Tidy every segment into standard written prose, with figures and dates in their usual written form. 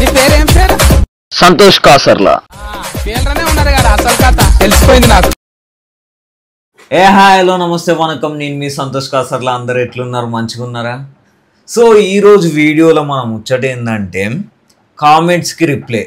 నీ పేరేం పేరు? సంతోష్ కాసర్లా. పేర్లోనే ఉన్నారు కదా అసలు కథ తెలిసిపోయింది నాకు. హాయ్ హలో నమస్తే వనకం, నేను మీ సంతోష్ కాసర్లా. అందరు ఎట్లున్నారు? మంచిగా ఉన్నారా? సో ఈరోజు వీడియోలో మనం ముచ్చట ఏంటంటే కామెంట్స్కి రిప్లై.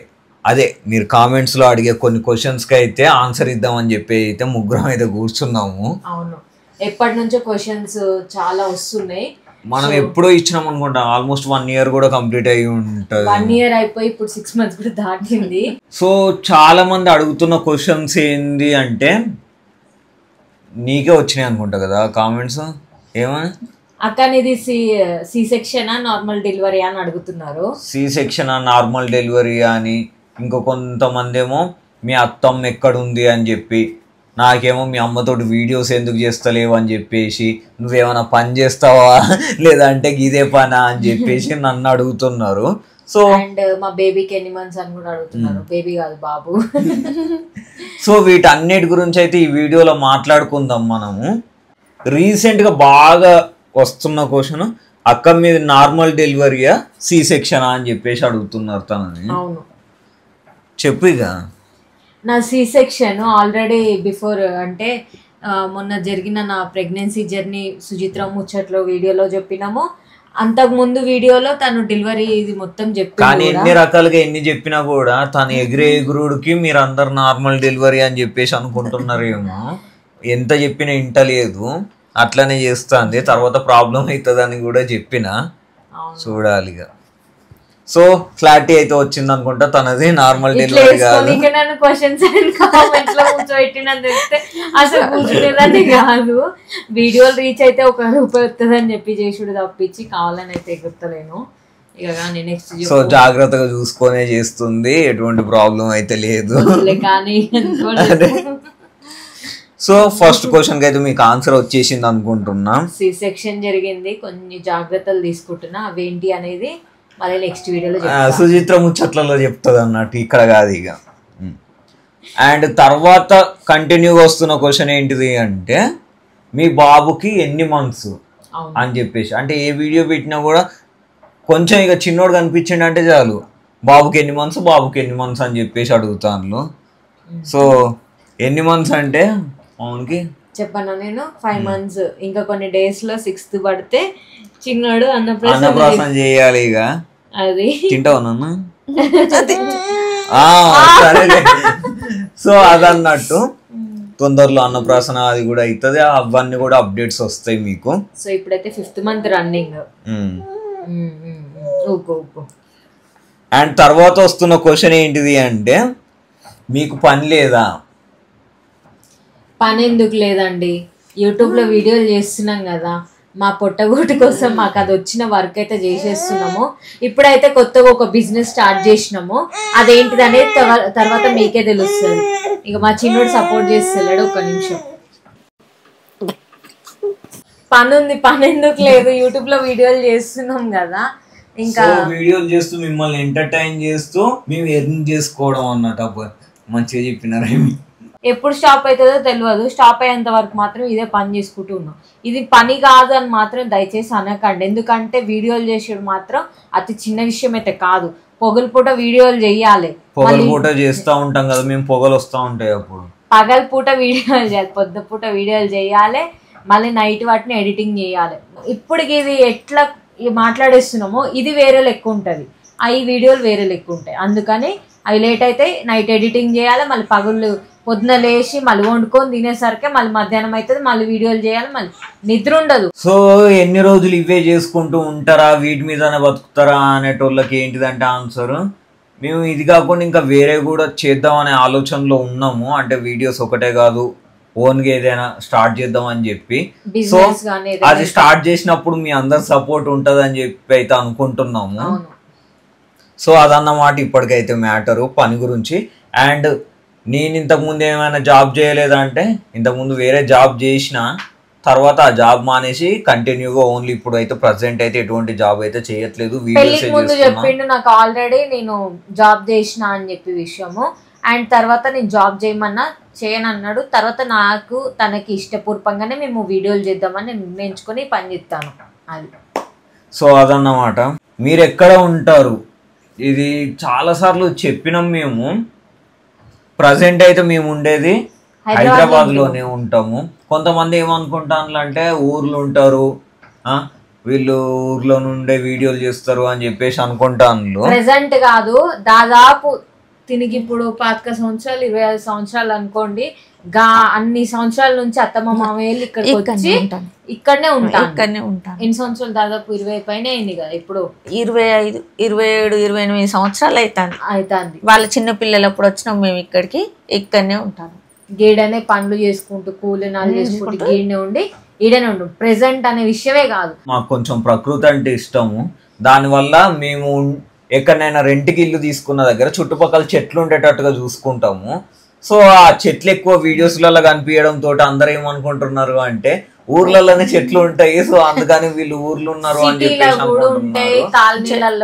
అదే మీరు కామెంట్స్లో అడిగే కొన్ని క్వశ్చన్స్కి అయితే ఆన్సర్ ఇద్దామని చెప్పి అయితే ముగ్గురం అయితే కూర్చున్నాము. అవును, ఎప్పటి నుంచో క్వశ్చన్స్ చాలా వస్తున్నాయి. మనం ఎప్పుడో ఇచ్చినాం అనుకుంటా, ఆల్మోస్ట్ 1 year కూడా కంప్లీట్ అయ్యి ఉంటుంది. 1 year అయిపోయి ఇప్పుడు 6 months కూడా దాటింది. సో చాలా మంది అడుగుతున్న క్వశ్చన్స్ ఏంది అంటే, నీకే వచ్చినాయి అనుకుంటా కదా కామెంట్స్. ఏమని అక్క ఇది సి సెక్షన్ నార్మల్ డెలివరీ అని అడుగుతున్నారు. సి సెక్షన్ నార్మల్ డెలివరీ అని, ఇంకో కొంతమంది ఏమో మీ అత్తమ్మ ఎక్కడుంది అని చెప్పి, నాకేమో మీ అమ్మతోటి వీడియోస్ ఎందుకు చేస్తలేవు అని చెప్పేసి, నువ్వేమైనా పని చేస్తావా లేదంటే ఇదే పనా అని చెప్పేసి నన్ను అడుగుతున్నారు. సో అండ్ మా బేబీకి ఎన్ని మంత్స్ అని కూడా అడుగుతున్నారు. బేబీ కాదు బాబు. సో వీటన్నిటి గురించి అయితే ఈ వీడియోలో మాట్లాడుకుందాం మనము. రీసెంట్గా బాగా వస్తున్న క్వశ్చన్, అక్క మీద నార్మల్ డెలివరీయా సి సెక్షనా అని చెప్పేసి అడుగుతున్నారు తనని. అవును, చెప్పు ఇక. నా సి సెక్షన్ ఆల్రెడీ బిఫోర్ అంటే మొన్న జరిగిన నా ప్రెగ్నెన్సీ జర్నీ సుచిత్ర ముచ్చట్లో వీడియోలో చెప్పినాము. అంతకు ముందు వీడియోలో తను డెలివరీ ఇది మొత్తం చెప్పి, కానీ ఎన్ని రకాలుగా ఎన్ని చెప్పినా కూడా తను ఎగిరే ఎగురుడికి మీరు అందరు నార్మల్ డెలివరీ అని చెప్పేసి అనుకుంటున్నారేమో. ఎంత చెప్పినా ఇంటలేదు, అట్లనే చేస్తుంది. తర్వాత ప్రాబ్లం అవుతుందని కూడా చెప్పిన, చూడాలిగా. సో క్లారిటీ అయితే వచ్చింది అనుకుంటా, తనది నార్మల్ డెలివరీ కాదు. అసలు కూర్చునేదాన్ని కాదు. వీడియోలు రీచ్ అయితే ₹1 వస్తుంది అని చెప్పి చేసుడు తప్పించి కావాలని అయితే ఎగుర్తలేను. ఇక కానీ నెక్స్ట్ సో జాగ్రత్తగా చూసుకొనే చేస్తుంది, ఎటువంటి ప్రాబ్లం అయితే లేదు. కానీ సో ఫస్ట్ క్వశ్చన్ కి అయితే మీకు ఆన్సర్ వచ్చేసింది అనుకుంటున్నా. సి సెక్షన్ జరిగింది, కొన్ని జాగ్రత్తలు తీసుకుంటున్నా. అవేంటి అనేది మళ్ళీ నెక్స్ట్ వీడియోలో సుచిత్ర ముచ్చట్లలో చెప్తుంది అన్నట్టు, ఇక్కడ కాదు ఇక. అండ్ తర్వాత కంటిన్యూగా వస్తున్న క్వశ్చన్ ఏంటిది అంటే, మీ బాబుకి ఎన్ని మంత్స్ అని చెప్పేసి. అంటే ఏ వీడియో పెట్టినా కూడా కొంచెం ఇక చిన్నోడు కనిపించండి అంటే చాలు, బాబుకి ఎన్ని మంత్స్, బాబుకి ఎన్ని మంత్స్ అని చెప్పేసి అడుగుతాను. సో ఎన్ని మంత్స్ అంటే అవునుకి చెప్పాను నేను 5 months. ఇంకా కొన్ని డేస్ లో 6th పడితే చిన్నోడు అన్నప్రాసన చేయాలి. ఇక అది తింటావు నన్ను. సో అదన్నట్టు తొందరలో అన్నప్రాసన అది కూడా అవుతుంది, అవన్నీ కూడా అప్డేట్స్ వస్తాయి మీకు. సో ఇప్పుడైతే 5th month రన్నింగ్. అండ్ తర్వాత వస్తున్న క్వశ్చన్ ఏంటిది అంటే, మీకు పని లేదా? పని ఎందుకు లేదండి, యూట్యూబ్లో వీడియోలు చేస్తున్నాం కదా, మా పొట్టగూటి కోసం మాకు అది వచ్చిన వర్క్ అయితే చేసేస్తున్నాము. ఇప్పుడైతే కొత్తగా ఒక బిజినెస్ స్టార్ట్ చేసినాము, అదేంటిది అనేది తర్వాత మీకే తెలుస్తుంది. ఇక మా చిన్నోడు సపోర్ట్ చేస్తున్నాడు. 1 నిమిషం, పని ఉంది. పని ఎందుకు లేదు, యూట్యూబ్లో వీడియోలు చేస్తున్నాం కదా. ఇంకా వీడియోలు చేస్తూ మిమ్మల్ని ఎంటర్టైన్ చేస్తూ మేము ఎర్న్ చేసుకోవడం అన్నట్టు మంచిగా చెప్పినారేమి. ఎప్పుడు స్టాప్ అవుతుందో తెలియదు. స్టాప్ అయ్యేంత వరకు మాత్రం ఇదే పని చేసుకుంటూ ఉన్నాం. ఇది పని కాదు అని మాత్రం దయచేసి అనకండి. ఎందుకంటే వీడియోలు చేసేది మాత్రం అతి చిన్న విషయం అయితే కాదు. పొగలు పూట వీడియోలు చెయ్యాలి. పొగలు పూట చేస్తూ ఉంటాం కదా మేము, పొగలు వస్తూ ఉంటాయి అప్పుడు. పగల పూట వీడియోలు చేయాలి, పొద్దు పూట వీడియోలు చేయాలి, మళ్ళీ నైట్ వాటిని ఎడిటింగ్ చేయాలి. ఇప్పుడు ఇది ఎట్లా మాట్లాడేస్తున్నామో ఇది వేరే లెక్క ఉంటుంది, అవి వీడియోలు వేరే లెక్క ఉంటాయి. అందుకని అవి లేట్ అయితే నైట్ ఎడిటింగ్ చేయాలి, మళ్ళీ పగుళ్ళు పొద్దున లేచి మళ్ళీ వండుకొని తినేసరికి మళ్ళీ మధ్యాహ్నం అవుతుంది, మళ్ళీ వీడియోలు చేయాలి, మళ్ళీ నిద్ర ఉండదు. సో ఎన్ని రోజులు ఇవే చేసుకుంటూ ఉంటారా, వీటి మీదనే బతుకుతారా అనేటోళ్ళకి ఏంటిదంటే ఆన్సర్, మేము ఇది కాకుండా ఇంకా వేరే కూడా చేద్దాం అనే ఆలోచనలో ఉన్నాము. అంటే వీడియోస్ ఒకటే కాదు, ఓన్గా ఏదైనా స్టార్ట్ చేద్దాం అని చెప్పి. సో అది స్టార్ట్ చేసినప్పుడు మీ అందరి సపోర్ట్ ఉంటుంది అని చెప్పి అయితే అనుకుంటున్నాము. సో అదన్నమాట ఇప్పటికైతే మ్యాటరు పని గురించి. అండ్ నేను ఇంతకుముందు ఏమైనా జాబ్ చేయలేదంటే, ఇంతకుముందు వేరే జాబ్ చేసిన తర్వాత ఆ జాబ్ మానేసి కంటిన్యూగా ఓన్లీ ఇప్పుడు అయితే ప్రజెంట్ అయితే ఎటువంటి జాబ్ అయితే చేయట్లేదు. పెళ్లికి ముందు చెప్పిండు నాకు ఆల్రెడీ నేను జాబ్ చేసిన అని చెప్పి విషయము. అండ్ తర్వాత నేను జాబ్ చేయమన్నా చేయను అన్నాడు. తర్వాత నాకు తనకి ఇష్టపూర్వకంగానే మేము వీడియోలు చేద్దామని నిర్ణయించుకొని పని చేస్తాను. అది సో అదన్నమాట. మీరు ఎక్కడ ఉంటారు, ఇది చాలా సార్లు చెప్పినాం మేము. ప్రజెంట్ అయితే మేము ఉండేది హైదరాబాద్ లోనే ఉంటాము. కొంతమంది ఏమనుకుంటాను అంటే ఊర్లో ఉంటారు, వీళ్ళు ఊర్లో నుండే వీడియోలు చేస్తారు అని చెప్పేసి అనుకుంటాను. ప్రెసెంట్ కాదు, దాదాపు తిరిగి ఇప్పుడు 25 సంవత్సరాలు 25 సంవత్సరాలు అనుకోండి, అన్ని సంవత్సరాల నుంచి అత్తమ్మ మామయ్యలు ఇక్కడికి వచ్చి ఇక్కడనే ఉంటాను. ఎన్ని సంవత్సరాలు? దాదాపు 20 పైన అయింది కదా. ఇప్పుడు 25, 27, 28 సంవత్సరాలు అవుతుంది. వాళ్ళ చిన్న పిల్లలు అప్పుడు వచ్చినాం మేము ఇక్కడనే ఉంటాను. గీడనే పనులు చేసుకుంటూ కూలినాలు చేసుకుంటూ ఈడనే ఉండు. ప్రెసెంట్ అనే విషయమే కాదు, మాకు కొంచెం ప్రకృతి అంటే ఇష్టము. దానివల్ల మేము ఎక్కడైనా రెంట్కి ఇల్లు తీసుకున్న దగ్గర చుట్టుపక్కల చెట్లు ఉండేటట్టుగా చూసుకుంటాము. సో ఆ చెట్లు ఎక్కువ వీడియోస్లలో కనిపించడం తోటి అందరూ ఏమనుకుంటున్నారు అంటే ఊర్లలోనే చెట్లు ఉంటాయి, సో అందుకని వీళ్ళు ఊర్లు ఉన్నారు అని చెప్పేసి అనుకుంటున్నారు.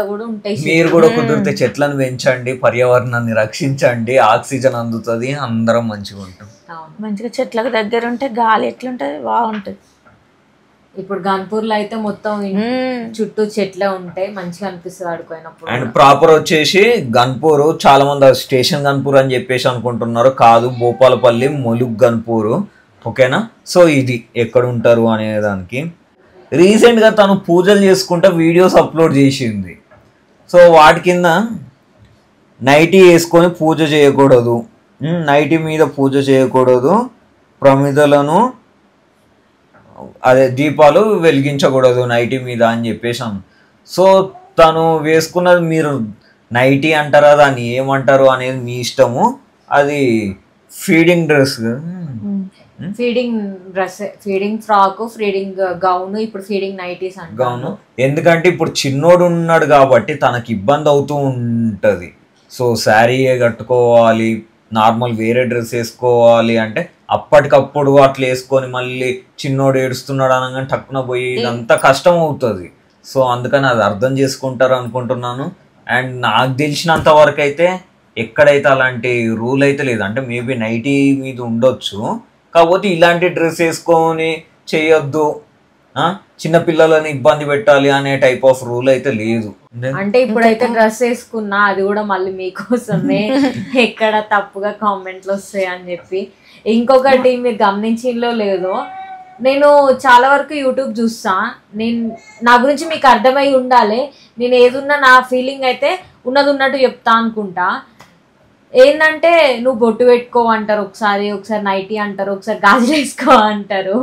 మీరు కూడా కుదిరితే చెట్లను పెంచండి, పర్యావరణాన్ని రక్షించండి, ఆక్సిజన్ అందుతుంది, అందరం మంచిగా ఉంటాం. మంచిగా చెట్లకు దగ్గర ఉంటే గాలి ఎట్లుంటది, బాగుంటది. ఇప్పుడు గన్పూర్ లో అయితే మొత్తం చుట్టూ చెట్లే ఉంటాయి, మంచిగా అనిపిస్తుంది ఆడుకోయినప్పుడు. అండ్ ప్రాపర్ వచ్చేసి గన్పూర్, చాలా మంది స్టేషన్ గన్పూర్ అని చెప్పేసి అనుకుంటున్నారు. కాదు, భూపాలపల్లి ములుగు గన్పూర్. ఓకేనా? సో ఇది ఎక్కడ ఉంటారు అనే దానికి రీసెంట్గా తను పూజలు చేసుకుంటా వీడియోస్ అప్లోడ్ చేసింది. సో వాటి కింద నైటీ వేసుకొని పూజ చేయకూడదు, నైటీ మీద పూజ చేయకూడదు, ప్రమిదలను దీపాలు వెలిగించకూడదు నైటీ మీద అని చెప్పేసాను. సో తను వేసుకున్నది మీరు నైటీ అంటారా, దాన్ని ఏమంటారు అనేది మీ ఇష్టము. అది feeding dress, feeding frock, feeding gown, ఇప్పుడు ఫీడింగ్ నైటీస్ గౌను. ఎందుకంటే ఇప్పుడు చిన్నోడు ఉన్నాడు కాబట్టి తనకి ఇబ్బంది అవుతూ ఉంటది. సో శారీ కట్టుకోవాలి, నార్మల్ వేరే డ్రెస్ వేసుకోవాలి అంటే అప్పటికప్పుడు అట్లా వేసుకొని మళ్ళీ చిన్నోడు ఏడుస్తున్నాడు అనగానే టక్కున పోయి ఇదంతా కష్టం అవుతుంది. సో అందుకని అది అర్థం చేసుకుంటారు అనుకుంటున్నాను. అండ్ నాకు తెలిసినంత వరకు అయితే ఎక్కడైతే అలాంటి రూల్ అయితే లేదు. అంటే మేబీ నైటీ మీద ఉండొచ్చు, కాకపోతే ఇలాంటి డ్రెస్ వేసుకొని చేయొద్దు, చిన్న పిల్లలని ఇబ్బంది పెట్టాలి అనే టైప్ ఆఫ్ రూల్ అయితే లేదు. అంటే ఇప్పుడైతే డ్రెస్ వేసుకున్నా అది కూడా మళ్ళీ మీకోసమే, ఎక్కడ తప్పుగా కామెంట్లు వస్తాయి అని చెప్పి. ఇంకొకటి మీరు గమనించిందో లేదో, నేను చాలా వరకు యూట్యూబ్ చూస్తా, నా గురించి మీకు అర్థమై ఉండాలి. నేను ఏదున్నా నా ఫీలింగ్ అయితే ఉన్నది ఉన్నట్టు చెప్తా అనుకుంటా. ఏంటంటే నువ్వు బొట్టు పెట్టుకో అంటారు, ఒకసారి నైటీ అంటారు, ఒకసారి గాజులు వేసుకో అంటారు.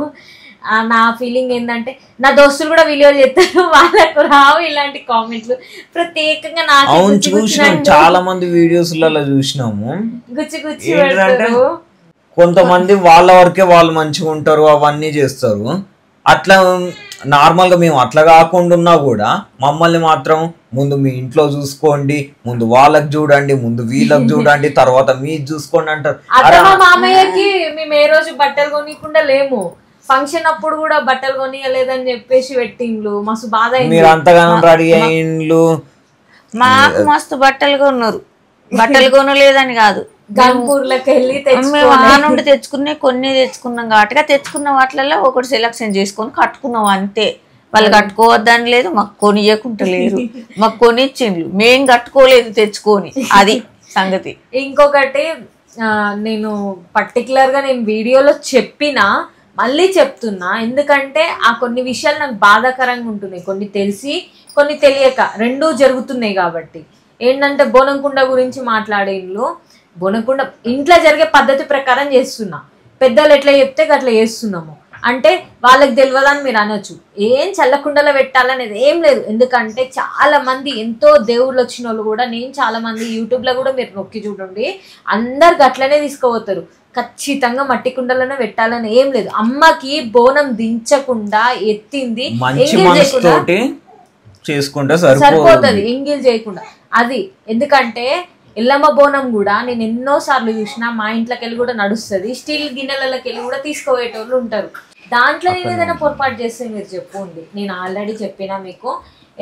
నా ఫీలింగ్ ఏంటంటే నా దోస్తులు కూడా వీడియోలు చేస్తారు, వాళ్ళకు రావు ఇలాంటి కామెంట్లు. ప్రత్యేకంగా నాకు చాలా మంది వీడియోస్లలో చూసినాము, గుచ్చి కొంతమంది వాళ్ళ వరకే వాళ్ళు మంచిగా ఉంటారు, అవన్నీ చేస్తారు. అట్లా నార్మల్గా మేము అట్లా కాకుండా ఉన్నా కూడా మమ్మల్ని మాత్రం ముందు మీ ఇంట్లో చూసుకోండి, ముందు వాళ్ళకి చూడండి, ముందు వీళ్ళకి చూడండి, తర్వాత మీరు చూసుకోండి అంటారు. మామయ్యకి మేము ఏ రోజు బట్టలు కొనికుండా లేము, ఫంక్షన్ అప్పుడు కూడా బట్టలు కొనియలేదని చెప్పేసి పెట్టిండ్లు, మస్తు బాధ. మీరు అంతగానో రెడీ అయిండ్లు, మాకు మస్తు బట్టలు కొన్నారు. బట్టలు కొనలేదని కాదు, గన్పూర్లోకి వెళ్ళి నుండి తెచ్చుకునే కొన్ని తెచ్చుకున్నాం కాబట్టి తెచ్చుకున్న వాటిలలో ఒకటి సెలక్షన్ చేసుకొని కట్టుకున్నాం అంతే. వాళ్ళు కట్టుకోవద్దని లేదు, మాకు కొనియకుంటలేరు, మాకు కొనిచ్చిండ్లు, మేం కట్టుకోలేదు తెచ్చుకొని, అది సంగతి. ఇంకొకటి నేను పర్టికులర్ గా నేను వీడియోలో చెప్పినా మళ్ళీ చెప్తున్నా, ఎందుకంటే ఆ కొన్ని విషయాలు నాకు బాధాకరంగా ఉంటున్నాయి, కొన్ని తెలిసి కొన్ని తెలియక రెండూ జరుగుతున్నాయి. కాబట్టి ఏంటంటే బోనంకుండ గురించి మాట్లాడేండ్లు, బోనంకుండ ఇంట్లో జరిగే పద్ధతి ప్రకారం చేస్తున్నా, పెద్దలు ఎట్లా చెప్తే అట్లా చేస్తున్నాము. అంటే వాళ్ళకి తెలియదని మీరు అనొచ్చు, ఏం చల్లకుండలో పెట్టాలనేది ఏం లేదు. ఎందుకంటే చాలా మంది ఎంతో దేవుళ్ళు వచ్చిన వాళ్ళు కూడా, నేను చాలా మంది యూట్యూబ్లో కూడా మీరు నొక్కి చూడండి, అందరికి అట్లనే తీసుకుపోతారు. ఖచ్చితంగా మట్టి కుండలోనే పెట్టాలని ఏం లేదు. అమ్మకి బోనం దించకుండా ఎత్తింది సరిపోతుంది, ఎంగిల్ చేయకుండా అది. ఎందుకంటే ఎల్లమ్మ బోనం కూడా నేను ఎన్నో సార్లు చూసినా, మా ఇంట్లోకి వెళ్ళి కూడా నడుస్తుంది, స్టీల్ గిన్నెలకి వెళ్ళి కూడా తీసుకుపోయేటోళ్ళు ఉంటారు. దాంట్లో నేను ఏదైనా పొరపాటు చేస్తే మీరు చెప్పండి. నేను ఆల్రెడీ చెప్పినా మీకు,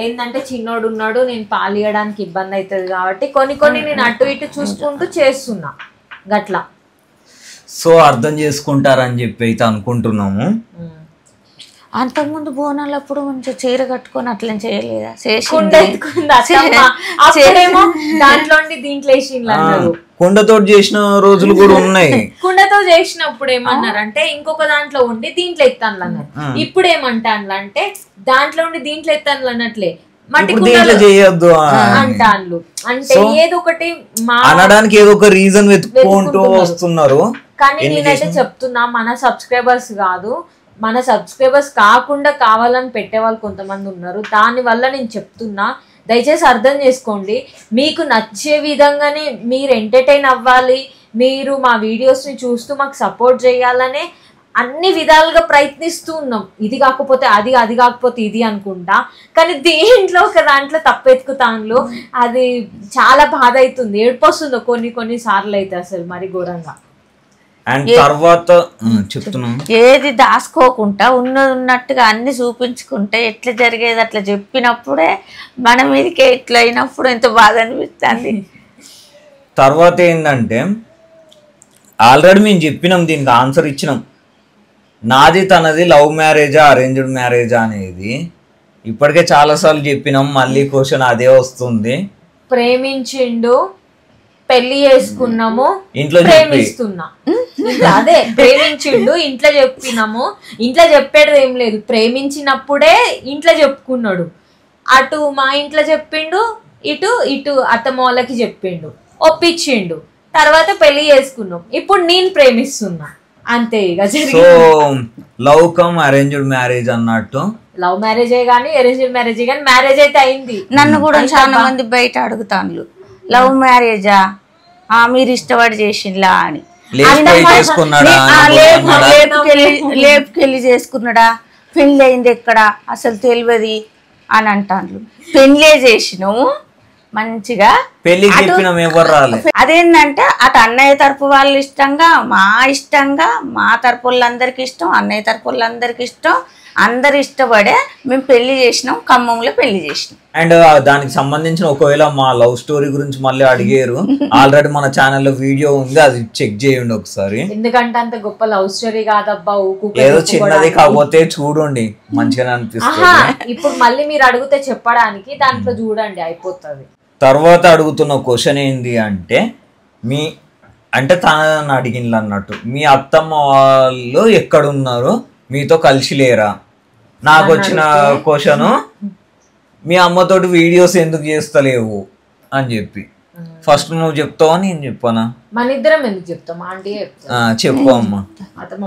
ఏంటంటే చిన్నోడు ఉన్నాడు, నేను పాలియడానికి ఇబ్బంది అవుతుంది కాబట్టి కొన్ని నేను అటు ఇటు చూసుకుంటూ చేస్తున్నా గట్లా. సో అర్థం చేసుకుంటారని చెప్పి అయితే అనుకుంటున్నాము. అంతకుముందు బోనాలప్పుడు మంచిగా చీర కట్టుకొని అట్లా చేయలేదా? కుండ ఎత్తుకుంది అత్తమ్మ. అప్పుడేమో దాంట్లో దీంట్లో వేసిండ్లు అన్నారు. కుండతో చేసిన రోజులు కూడా ఉన్నాయి. కుండతో చేసినప్పుడు ఏమన్నారు అంటే ఇంకొక దాంట్లో ఉండి దీంట్లో ఎత్తాను అన్నారు. ఇప్పుడు ఏమంటాను అంటే దాంట్లో ఉండి దీంట్లో ఎత్తాను అన్నట్లే మట్టి కుండలో చేయొద్దు అంటాను. అంటే ఏదో ఒకటి అనడానికి ఏదో ఒక రీజన్ వెతుక్కుంటూ వస్తున్నారు. కానీ నేనైతే చెప్తున్నా, మన సబ్స్క్రైబర్స్ కాదు, మన సబ్స్క్రైబర్స్ కాకుండా కావాలని పెట్టే వాళ్ళు కొంతమంది ఉన్నారు. దాని వల్ల నేను చెప్తున్నా, దయచేసి అర్థం చేసుకోండి. మీకు నచ్చే విధంగానే మీరు ఎంటర్టైన్ అవ్వాలి, మీరు మా వీడియోస్ని చూస్తూ మాకు సపోర్ట్ చేయాలనే అన్ని విధాలుగా ప్రయత్నిస్తూ ఉన్నాం. ఇది కాకపోతే అది, అది కాకపోతే ఇది అనుకుంటా. కానీ దీంట్లో ఒక దాంట్లో తప్పెత్తుకుతాను. అది చాలా బాధ అవుతుంది, ఏడుపొస్తుందో కొన్ని సార్లు అయితే అసలు మరి ఘోరంగా. అండ్ తర్వాత చెప్తున్నా, ఏది దాచుకోకుండా ఉన్నట్టుగా అన్ని చూపించుకుంటే ఎట్లా జరిగేది అట్లా చెప్పినప్పుడే మన మీదకే ఎట్లా అయినప్పుడు ఎంత బాధ అనిపిస్తుంది. తర్వాత ఏంటంటే ఆల్రెడీ మేము చెప్పినాం, దీనికి ఆన్సర్ ఇచ్చినాం. నాది తనది లవ్ మ్యారేజా అరేంజ్డ్ మ్యారేజా అనేది ఇప్పటికే చాలాసార్లు చెప్పినాం. మళ్ళీ క్వశ్చన్ అదే వస్తుంది. ప్రేమించిండు, పెళ్లి చేసుకున్నాము, ఇంట్లో ప్రేమిస్తున్నా. అదే ప్రేమించిండు, ఇంట్లో చెప్పినాము. ఇంట్లో చెప్పేది ఏం లేదు, ప్రేమించినప్పుడే ఇంట్లో చెప్పుకున్నాడు. అటు మా ఇంట్లో చెప్పిండు, ఇటు అత్తమ్మ వాళ్ళకి చెప్పిండు, ఒప్పించిండు. తర్వాత పెళ్లి చేసుకున్నాం. ఇప్పుడు నేను ప్రేమిస్తున్నా, అంతే. ఇక so love come arranged marriage అన్నట్టు. లవ్ మ్యారేజే గానీ అరేంజ్డ్ మ్యారేజే గానీ మ్యారేజ్ అయితే అయింది. నన్ను కూడా చాలా మంది బయట అడుగుతాను, లవ్ మ్యారేజా మీరు ఇష్టపడి చేసిండ్లా అని. లేపుకెళ్ళి చేసుకున్నాడా, పెళ్ళి అయింది ఎక్కడ అసలు తెలియదు అని అంటాను. పెళ్ళే చేసినాము మంచిగా, అదేంటంటే అటు అన్నయ్య తరపు వాళ్ళు ఇష్టంగా, మా తరపు వాళ్ళందరికి ఇష్టం, అన్నయ్య తరపు వాళ్ళందరికి ఇష్టం, అందరు ఇష్టపడే మేము పెళ్లి చేసినాం, ఖమ్మంలో పెళ్లి చేసినాం. అండ్ దానికి సంబంధించిన ఒకవేళ మా లవ్ స్టోరీ గురించి మళ్ళీ అడిగారు, ఆల్రెడీ మన ఛానల్లో వీడియో ఉంది, అది చెక్ చేయండి ఒకసారి. ఎందుకంటే అంత గొప్ప లవ్ స్టోరీ కాదబ్బా, ఏదో చిన్నది కాకపోతే చూడండి, మంచిగా అనిపిస్తుంది. ఇప్పుడు మళ్ళీ మీరు అడిగితే చెప్పడానికి దాంట్లో చూడండి, అయిపోతుంది. తర్వాత అడుగుతున్న క్వశ్చన్ ఏంటి అంటే, అంటే తనని అడిగిండ్లు అన్నట్టు, మీ అత్తమ్మ వాళ్ళు ఎక్కడున్నారు, మీతో కలిసి లేరా? నాకు వచ్చిన క్వశ్చన్, మీ అమ్మతోటి వీడియోస్ ఎందుకు చేస్తలేవు అని చెప్పి. ఫస్ట్ నువ్వు చెప్తావా నేను చెప్పానా? మన ఇద్దరం ఎందుకు చెప్తాం, ఆంటీ చెప్పు అమ్మ.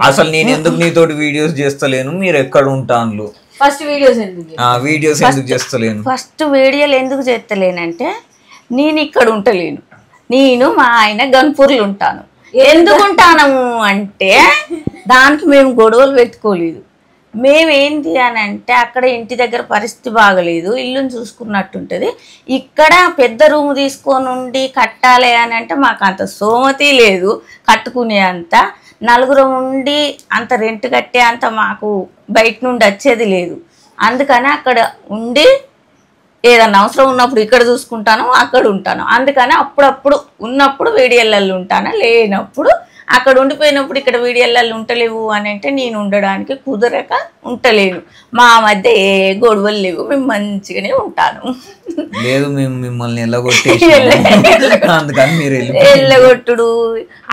అసలు నేను ఎందుకు నీతోటి వీడియోస్ చేస్తలేను, మీరు ఎక్కడ ఉంటాను? ఫస్ట్ వీడియోస్ ఎందుకు చేస్తలేను? ఫస్ట్ వీడియోలు ఎందుకు చేస్తలేనంటే, నేను ఇక్కడ ఉంటలేను, నేను మా ఆయన గన్పూర్లు ఉంటాను. ఎందుకుంటాను అంటే దానికి మేము గొడవలు పెట్టుకోలేదు. మేమేంటి అని అంటే అక్కడ ఇంటి దగ్గర పరిస్థితి బాగలేదు, ఇల్లుని చూసుకున్నట్టుంటుంది. ఇక్కడ పెద్ద రూమ్ తీసుకొని ఉండి కట్టాలి అని అంటే మాకు అంత సోమతి లేదు, కట్టుకునే అంత. నలుగురు ఉండి అంత రెంట్ కట్టే అంత మాకు బయట నుండి వచ్చేది లేదు. అందుకని అక్కడ ఉండి ఏదన్నా అవసరం ఉన్నప్పుడు ఇక్కడ చూసుకుంటాను, అక్కడ ఉంటాను. అందుకని అప్పుడప్పుడు ఉన్నప్పుడు వీడియోలలో ఉంటాను, లేనప్పుడు అక్కడ ఉండిపోయినప్పుడు ఇక్కడ వీడియోలలో ఉంటలేవు అని అంటే నేను ఉండడానికి కుదరక ఉంటలేను. మా మధ్య ఏ గొడవలు లేవు, మేము మంచిగానే ఉంటాను. లేదు మేము మిమ్మల్ని ఎల్లగొట్టుడు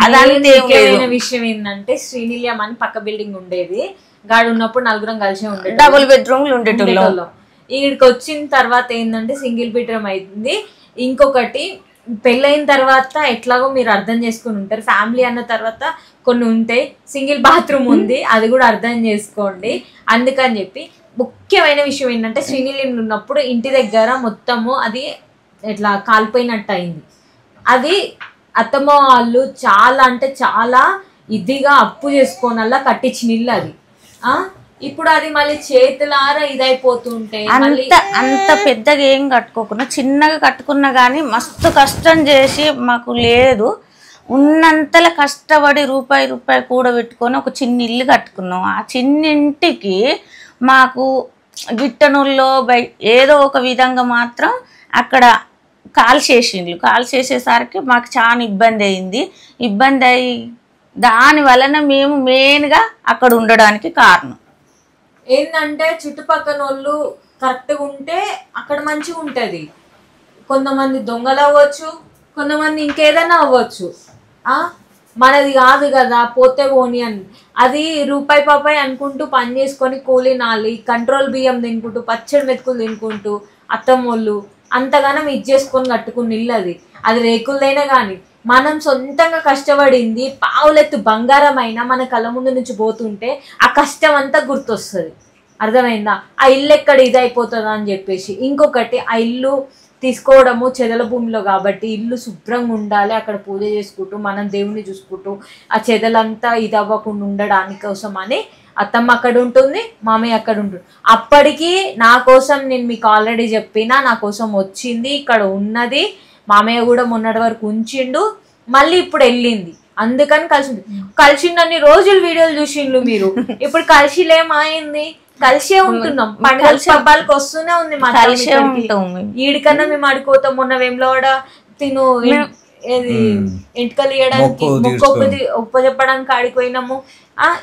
అదంతా విషయం ఏంటంటే, శ్రీనిలయం అని పక్క బిల్డింగ్ ఉండేది, గాడు ఉన్నప్పుడు నలుగురం కలిసి ఉండేది, డబుల్ బెడ్రూమ్లు ఉండేటోళ్ళం. ఈడికి వచ్చిన తర్వాత ఏంటంటే సింగిల్ బెడ్రూమ్ అయింది. ఇంకొకటి పెళ్ళైన తర్వాత ఎట్లాగో మీరు అర్థం చేసుకుని ఉంటారు, ఫ్యామిలీ అన్న తర్వాత కొన్ని ఉంటాయి, సింగిల్ బాత్రూమ్ ఉంది, అది కూడా అర్థం చేసుకోండి. అందుకని చెప్పి ముఖ్యమైన విషయం ఏంటంటే, శ్రీనిలయంలో ఉన్నప్పుడు ఇంటి దగ్గర మొత్తము అది ఇట్లా కాలిపోయినట్టు అయింది. అది అత్తమ్మ వాళ్ళు చాలా అంటే చాలా ఇదిగా అప్పు చేసుకోనల్లా కట్టించిన ఇల్లు అది. ఇప్పుడు అది మళ్ళీ చేతులారా ఇదైపోతుంటే అంత పెద్దగా ఏం కట్టుకోకుండా చిన్నగా కట్టుకున్నా కానీ మస్తు కష్టం చేసి మాకు లేదు, ఉన్నంతలో కష్టపడి రూపాయి కూడబెట్టుకొని ఒక చిన్న ఇల్లు కట్టుకున్నాం. ఆ చిన్నింటికి మాకు గిట్టనుల్లో ఏదో ఒక విధంగా మాత్రం అక్కడ కాల్చేసేసరికి మాకు చాలా ఇబ్బంది అయింది. ఇబ్బంది అయ్యి దాని వలన మేము మెయిన్గా అక్కడ ఉండడానికి కారణం. ఏంటంటే చుట్టుపక్కల వాళ్ళు కరెక్ట్గా ఉంటే అక్కడ మంచిగా ఉంటుంది. కొంతమంది దొంగలు అవ్వచ్చు, కొంతమంది ఇంకేదైనా అవ్వచ్చు. మనది కాదు కదా పోతే పోని అని అది రూపాయి పాపాయి అనుకుంటూ పని చేసుకొని కూలి నాలి కంట్రోల్ బియ్యం తినుకుంటూ పచ్చడి మెతుకులు తినుకుంటూ అత్తమ్మోళ్ళు అంతగానం ఇది చేసుకొని కట్టుకుని ఇల్లు అది రేకులదైనా కానీ మనం సొంతంగా కష్టపడింది పావులెత్తు బంగారం అయినా మన కళ్ళ ముందు నుంచి పోతుంటే ఆ కష్టం అంతా గుర్తొస్తుంది. అర్థమైందా? ఆ ఇల్లు ఎక్కడ ఇది అయిపోతుందా అని చెప్పేసి. ఇంకొకటి ఆ ఇల్లు తీసుకోవడము చెదల భూమిలో కాబట్టి ఇల్లు శుభ్రంగా ఉండాలి. అక్కడ పూజ చేసుకుంటూ మనం దేవుని చూసుకుంటూ ఆ చెదలంతా ఇది అవ్వకుండా ఉండడానికి కోసం అని అత్తమ్మ అక్కడ ఉంటుంది, మామయ్య అక్కడ ఉంటుంది. అప్పటికి నా కోసం నేను మీకు ఆల్రెడీ చెప్పినా, నా కోసం వచ్చింది, ఇక్కడ ఉన్నది. మామయ్య కూడా మొన్నటి వరకు ఉంచిండు, మళ్ళీ ఇప్పుడు వెళ్ళింది. అందుకని కలిసిండన్ని రోజులు వీడియోలు చూసిండ్రు మీరు. ఇప్పుడు కలిసిలేమైంది? కలిసే ఉంటున్నాం, పండుగ పబ్బాలకు వస్తూనే ఉంది. మా ఈడికన్నా మేము ఆడుకోతాం. మొన్న వేములవాడ తిను ఏది ఎంటకలు ఇవ్వడానికి ఒప్ప చెప్పడానికి ఆడిపోయినాము.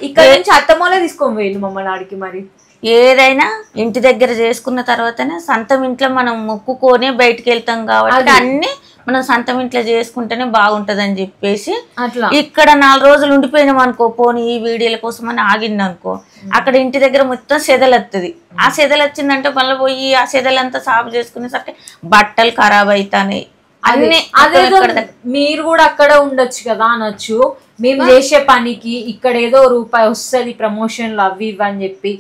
ఇక్కడ నుంచి అత్తమ్మలే తీసుకొని పోయింది మమ్మల్ని ఆడికి. మరి ఏదైనా ఇంటి దగ్గర చేసుకున్న తర్వాతనే సొంతం ఇంట్లో మనం మొక్కుకొని బయటకు వెళ్తాం కాబట్టి అన్ని మనం సొంతం ఇంట్లో చేసుకుంటేనే బాగుంటది అని చెప్పేసి అట్లా ఇక్కడ 4 రోజులు ఉండిపోయినాం అనుకో, పోనీ ఈ వీడియోల కోసం అని ఆగింది అనుకో, అక్కడ ఇంటి దగ్గర మొత్తం సెదలు వస్తుంది. ఆ సెదలు వచ్చిందంటే మళ్ళీ పోయి ఆ సెదలంతా సాగు చేసుకునేసరికి బట్టలు ఖరాబ్ అవుతాయి. అదే మీరు కూడా అక్కడ ఉండొచ్చు కదా అనొచ్చు. మేము చేసే పనికి ఇక్కడ ఏదో రూపాయి వస్తుంది ప్రమోషన్లు అవి ఇవి అని చెప్పి.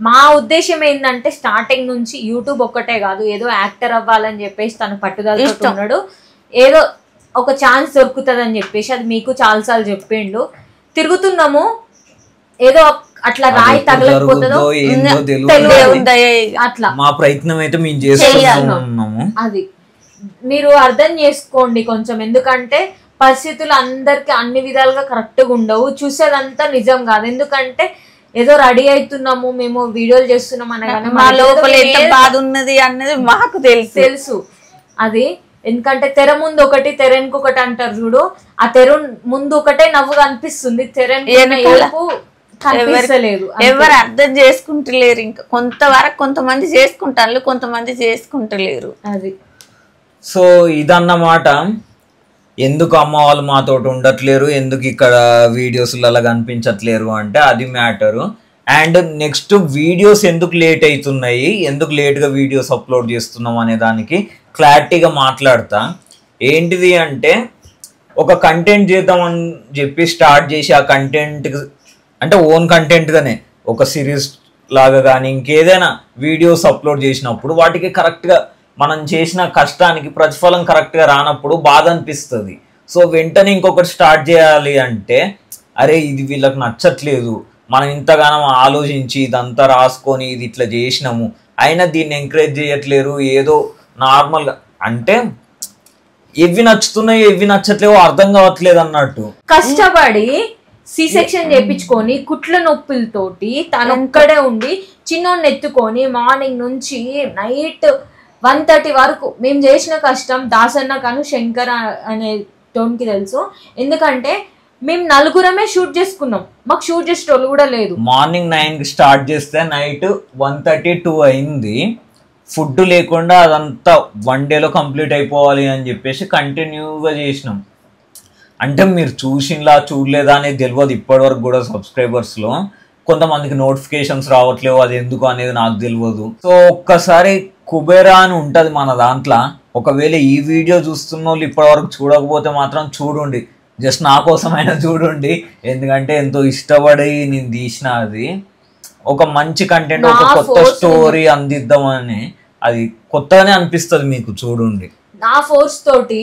మా ఉద్దేశం ఏంటంటే స్టార్టింగ్ నుంచి యూట్యూబ్ ఒక్కటే కాదు, ఏదో యాక్టర్ అవ్వాలని చెప్పేసి తను పట్టుదలతో ఉన్నాడు. ఏదో ఒక ఛాన్స్ దొరుకుతుంది అని చెప్పేసి అది మీకు చాలాసార్లు చెప్పిండు. తిరుగుతున్నాము, ఏదో అట్లా రాయి తగలకపోతుందో అట్లా మా ప్రయత్నం అయితే మేము చేస్తున్నాము. అది మీరు అర్థం చేసుకోండి కొంచెం. ఎందుకంటే పరిస్థితులు అందరికి అన్ని విధాలుగా కరెక్ట్గా ఉండవు. చూసేదంతా నిజం కాదు. ఎందుకంటే ఏదో రెడీ అవుతున్నాము, మేము వీడియోలు చేస్తున్నాం అనగానే మా లోపల ఎంత బాధ ఉన్నది అన్నది మాకు తెలుసు. అది ఎందుకంటే తెర ముందు ఒకటి తెర ఇంకొకటి అంటారు చూడు, ఆ తెర ముందు ఒకటే నవ్వు కనిపిస్తుంది, తెర కనిపిస్తలేదు. ఎవరు అర్థం చేసుకుంటలేరు. ఇంకా కొంతవరకు కొంతమంది చేసుకుంటారు, కొంతమంది చేసుకుంటలేరు. అది సో ఇదన్నమాట. ఎందుకు అమ్మ వాళ్ళు మాతోటి ఉండట్లేరు, ఎందుకు ఇక్కడ వీడియోస్లలో కనిపించట్లేరు అంటే అది మ్యాటరు. అండ్ నెక్స్ట్ వీడియోస్ ఎందుకు లేట్ అవుతున్నాయి, ఎందుకు లేట్గా వీడియోస్ అప్లోడ్ చేస్తున్నాం అనే దానికి క్లారిటీగా మాట్లాడతా. ఏంటిది అంటే ఒక కంటెంట్ చేద్దామని చెప్పి స్టార్ట్ చేసి ఆ కంటెంట్ అంటే ఓన్ కంటెంట్గానే ఒక సిరీస్ లాగా కానీ ఇంకేదైనా వీడియోస్ అప్లోడ్ చేసినప్పుడు వాటికి కరెక్ట్గా మనం చేసిన కష్టానికి ప్రతిఫలం కరెక్ట్గా రానప్పుడు బాధ అనిపిస్తుంది. సో వెంటనే ఇంకొకటి స్టార్ట్ చేయాలి అంటే అరే ఇది వీళ్ళకి నచ్చట్లేదు, మనం ఇంతగానో ఆలోచించి ఇదంతా రాసుకొని ఇది ఇట్లా చేసినాము, అయినా దీన్ని ఎంకరేజ్ చేయట్లేరు, ఏదో నార్మల్గా అంటే ఎవి నచ్చుతున్నాయి ఎవి నచ్చట్లేవో అర్థం కావట్లేదు అన్నట్టు. కష్టపడి సి సెక్షన్ చేయించుకొని కుట్ల నొప్పులతోటి తనొక్కడే ఉండి చిన్నోడిని ఎత్తుకొని మార్నింగ్ నుంచి నైట్ 1:30 వరకు మేము చేసిన కష్టం దాసన్న కాను శంకర్ అనే టోన్కి తెలుసు. ఎందుకంటే మేము నలుగురమే షూట్ చేసుకున్నాం, మాకు షూట్ చేసేటోళ్ళు కూడా లేదు. మార్నింగ్ 9కి స్టార్ట్ చేస్తే నైట్ 1:32 అయింది. ఫుడ్ లేకుండా అదంతా 1 డేలో కంప్లీట్ అయిపోవాలి అని చెప్పేసి కంటిన్యూగా చేసినాం. అంటే మీరు చూసినలా చూడలేదా అనేది తెలియదు ఇప్పటివరకు కూడా సబ్స్క్రైబర్స్లో. కొంతమందికి నోటిఫికేషన్స్ రావట్లేవు, అది ఎందుకు అనేది నాకు తెలియదు. సో ఒక్కసారి కుబేరా అని ఉంటుంది మన దాంట్లో. ఒకవేళ ఈ వీడియో చూస్తున్న వాళ్ళు ఇప్పటివరకు చూడకపోతే మాత్రం చూడండి, జస్ట్ నా కోసమైనా చూడండి. ఎందుకంటే ఎంతో ఇష్టపడి నేను తీసిన అది ఒక మంచి కంటెంట్, ఒక కొత్త స్టోరీ అందిద్దామని అది కొత్తగానే అనిపిస్తుంది మీకు. చూడండి నా ఫోర్స్ తోటి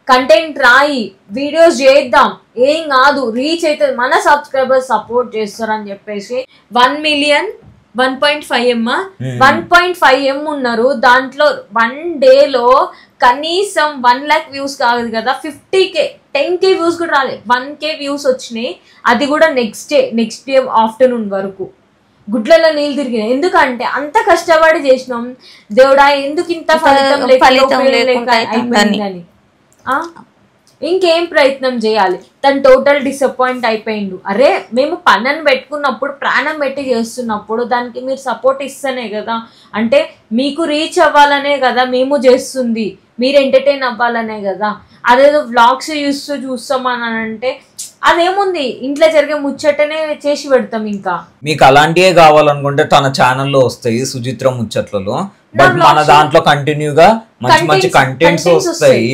కంటెంట్ రాయి, వీడియోస్ చేద్దాం, ఏం కాదు రీచ్ అవుతుంది, మన సబ్స్క్రైబర్స్ సపోర్ట్ చేస్తారని చెప్పేసి 1 మిలియన్ 1.5M 1.5M ఉన్నారు. దాంట్లో 1 డేలో కనీసం 1 lakh వ్యూస్ కాదు కదా, 50K 10K వ్యూస్ కూడా రాలేదు, 1K వ్యూస్ వచ్చినాయి. అది కూడా నెక్స్ట్ డే ఆఫ్టర్నూన్ వరకు గుడ్లలో నీళ్ళు తిరిగినాయి. ఎందుకంటే అంత కష్టపడి చేసినాం, దేవుడా ఎందుకు ఇంత ఫలితం అయిపోయిందని. ఇంకేం ప్రయత్నం చేయాలి? తను టోటల్ డిసప్పాయింట్ అయిపోయిండు. అరే మేము పన్నని పెట్టుకున్నప్పుడు ప్రాణం పెట్టి చేస్తున్నప్పుడు దానికి మీరు సపోర్ట్ ఇస్తేనే కదా, అంటే మీకు రీచ్ అవ్వాలనే కదా మేము చేస్తుంది, మీరు ఎంటర్టైన్ అవ్వాలనే కదా. అదేదో వ్లాగ్స్ చూస్తామని అంటే అదేముంది, ఇంట్లో జరిగే ముచ్చటనే చేసి పెడతాం. ఇంకా మీకు అలాంటివే కావాలనుకుంటే తన ఛానల్లో వస్తాయి సుచిత్ర ముచ్చట్లలో, బట్ మన దాంట్లో కంటిన్యూగా మంచి మంచి కంటెంట్స్ వస్తాయి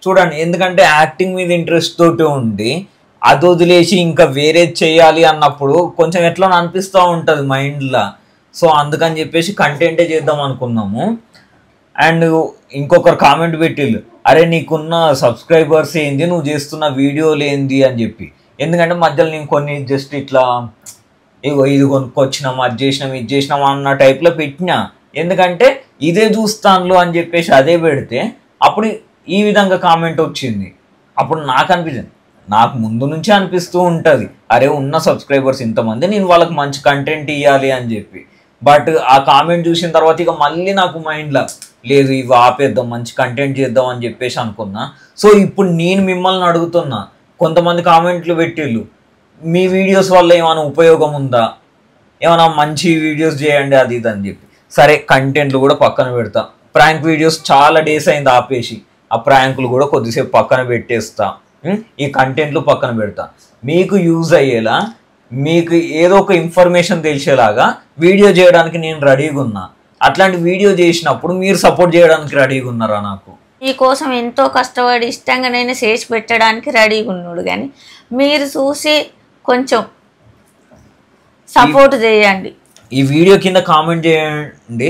చూడండి. ఎందుకంటే యాక్టింగ్ మీద ఇంట్రెస్ట్ తోటి ఉండి అది వదిలేసి ఇంకా వేరే చేయాలి అన్నప్పుడు కొంచెం ఎట్లా అనిపిస్తూ ఉంటుంది మైండ్లో. సో అందుకని చెప్పేసి కంటెంటే చేద్దాం అనుకున్నాము. అండ్ ఇంకొకరు కామెంట్ పెట్టిళ్ళు, అరే నీకున్న సబ్స్క్రైబర్స్ ఏంది, నువ్వు చేస్తున్న వీడియోలు ఏంది అని చెప్పి. ఎందుకంటే మధ్యలో నేను కొన్ని జస్ట్ ఇట్లా ఇగో ఇది కొనుక్కొచ్చినాం, అది చేసినాం, ఇది చేసినాం అన్న టైప్లో పెట్టినా. ఎందుకంటే ఇదే చూస్తాను అని చెప్పేసి అదే పెడితే అప్పుడు ఈ విధంగా కామెంట్ వచ్చింది. అప్పుడు నాకు అనిపించింది, నాకు ముందు నుంచే అనిపిస్తూ ఉంటుంది, అరే ఉన్న సబ్స్క్రైబర్స్ ఇంతమంది, నేను వాళ్ళకి మంచి కంటెంట్ ఇవ్వాలి అని చెప్పి. బట్ ఆ కామెంట్ చూసిన తర్వాత ఇక మళ్ళీ నాకు మైండ్లో లేదు, ఇవి ఆపేద్దాం, మంచి కంటెంట్ చేద్దాం అని చెప్పేసి అనుకున్నా. సో ఇప్పుడు నేను మిమ్మల్ని అడుగుతున్నా, కొంతమంది కామెంట్లు పెట్టిళ్ళు, మీ వీడియోస్ వల్ల ఏమైనా ఉపయోగం ఉందా, ఏమైనా మంచి వీడియోస్ చేయండి అది ఇది అని చెప్పి. సరే కంటెంట్లు కూడా పక్కన పెడతా, ప్రాంక్ వీడియోస్ చాలా డేస్ అయింది ఆపేసి, ఆ ప్రాంకులు కూడా కొద్దిసేపు పక్కన పెట్టేస్తా, ఈ కంటెంట్లు పక్కన పెడతా. మీకు యూజ్ అయ్యేలా, మీకు ఏదో ఒక ఇన్ఫర్మేషన్ తెలిసేలాగా వీడియో చేయడానికి నేను రెడీగా ఉన్నా. అట్లాంటి వీడియో చేసినప్పుడు మీరు సపోర్ట్ చేయడానికి రెడీగా ఉన్నారా? నాకు మీకోసం ఎంతో కష్టపడి ఇష్టంగా నేను చేసి పెట్టడానికి రెడీగా ఉన్నాడు, కానీ మీరు చూసి కొంచెం సపోర్ట్ చేయండి. ఈ వీడియో కింద కామెంట్ చేయండి,